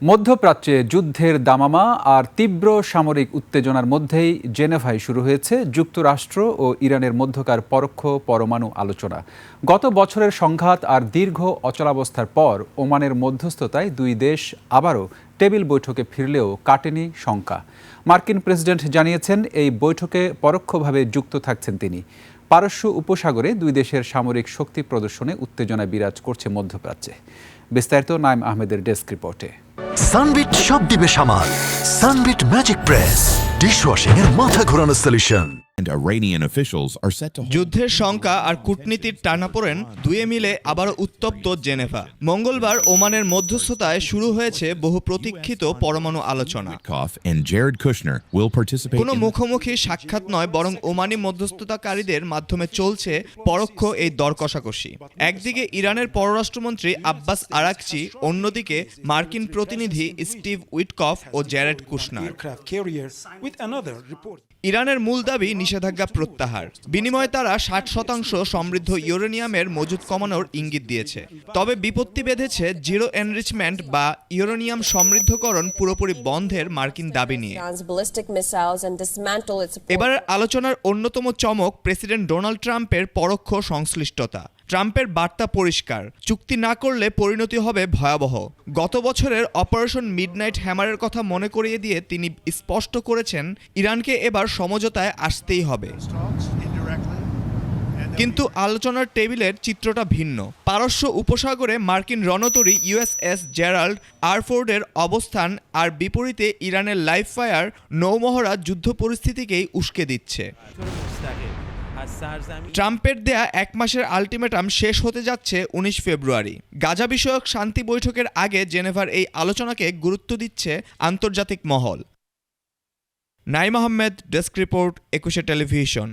মধ্যপ্রাচ্যে যুদ্ধের দামামা আর তীব্র সামরিক উত্তেজনার মধ্যেই জেনেভায় শুরু হয়েছে যুক্তরাষ্ট্র ও ইরানের মধ্যকার পরোক্ষ পরমাণু আলোচনা। গত বছরের সংঘাত আর দীর্ঘ অচলাবস্থার পর ওমানের মধ্যস্থতায় দুই দেশ আবারও টেবিল বৈঠকে ফিরলেও কাটেনি শঙ্কা। মার্কিন প্রেসিডেন্ট জানিয়েছেন এই বৈঠকে পরোক্ষভাবে যুক্ত থাকছেন তিনি। পারস্য উপসাগরে দুই দেশের সামরিক শক্তি প্রদর্শনে উত্তেজনা বিরাজ করছে মধ্যপ্রাচ্যে। বিস্তারিত নাইম আহমেদের ডেস্ক রিপোর্টে। সানবিট সব দিবে সামাল। সানবিট ম্যাজিক প্রেস ডিশওয়াশিং এর মাথা ঘোরানো সলিউশন। যুদ্ধের শঙ্কা আর কূটনীতির টানাপোড়েন দুয়ে মিলে আবারও উত্তপ্ত জেনেভা। মঙ্গলবার ওমানের মধ্যস্থতায় শুরু হয়েছে বহু প্রতীক্ষিত পরমাণু আলোচনা। কোনো মুখোমুখি সাক্ষাৎ নয়, বরং ওমানি মধ্যস্থতাকারীদের মাধ্যমে চলছে পরোক্ষ এই দর কষাকষি। একদিকে ইরানের পররাষ্ট্রমন্ত্রী আব্বাস আরাকচি, অন্যদিকে মার্কিন প্রতিনিধি স্টিভ উইটকফ ও জ্যারেড কুশনার। ইরানের মূল দাবি নিষেধাজ্ঞা প্রত্যাহার। বিনিময়ে তারা 60% সমৃদ্ধ ইউরেনিয়ামের মজুদ কমানোর ইঙ্গিত দিয়েছে। তবে বিপত্তি বেঁধেছে জিরো এনরিচমেন্ট বা ইউরেনিয়াম সমৃদ্ধকরণ পুরোপুরি বন্ধের মার্কিন দাবি নিয়ে। এবারের আলোচনার অন্যতম চমক প্রেসিডেন্ট ডোনাল্ড ট্রাম্পের পরোক্ষ সংশ্লিষ্টতা। ট্রাম্পের বার্তা পরিষ্কার, চুক্তি না করলে পরিণতি হবে ভয়াবহ। গত বছরের অপারেশন মিডনাইট হ্যামারের কথা মনে করিয়ে দিয়ে তিনি স্পষ্ট করেছেন ইরানকে এবার সমঝোতায় আসতেই হবে। কিন্তু আলোচনার টেবিলের চিত্রটা ভিন্ন। পারস্য উপসাগরে মার্কিন রণতরী USS জেরাল্ড আর ফোর্ডের অবস্থান, আর বিপরীতে ইরানের লাইভ ফায়ার নৌমহড়া যুদ্ধ পরিস্থিতিকেই উস্কে দিচ্ছে। ট্রাম্পের দেয়া 1 মাসের আলটিমেটাম শেষ হতে যাচ্ছে 19 ফেব্রুয়ারি। গাজা বিষয়ক শান্তি বৈঠকের আগে জেনেভার এই আলোচনাকে গুরুত্ব দিচ্ছে আন্তর্জাতিক মহল। Naim Ahmed, desk report, 21 television.